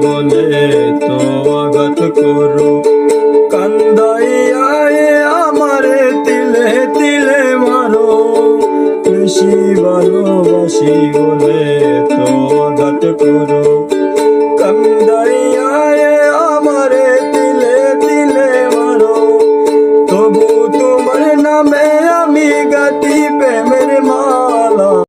বলে তো আঘাত করো। কান্দাইয়া আমারে তিলে তিলে মারো, বেশি ভালোবাসি বলে তো আঘাত করো। কান্দাইয়া আমারে তিলে তিলে মারো, তবু তোমার নামে আমি গাতি প্রেমের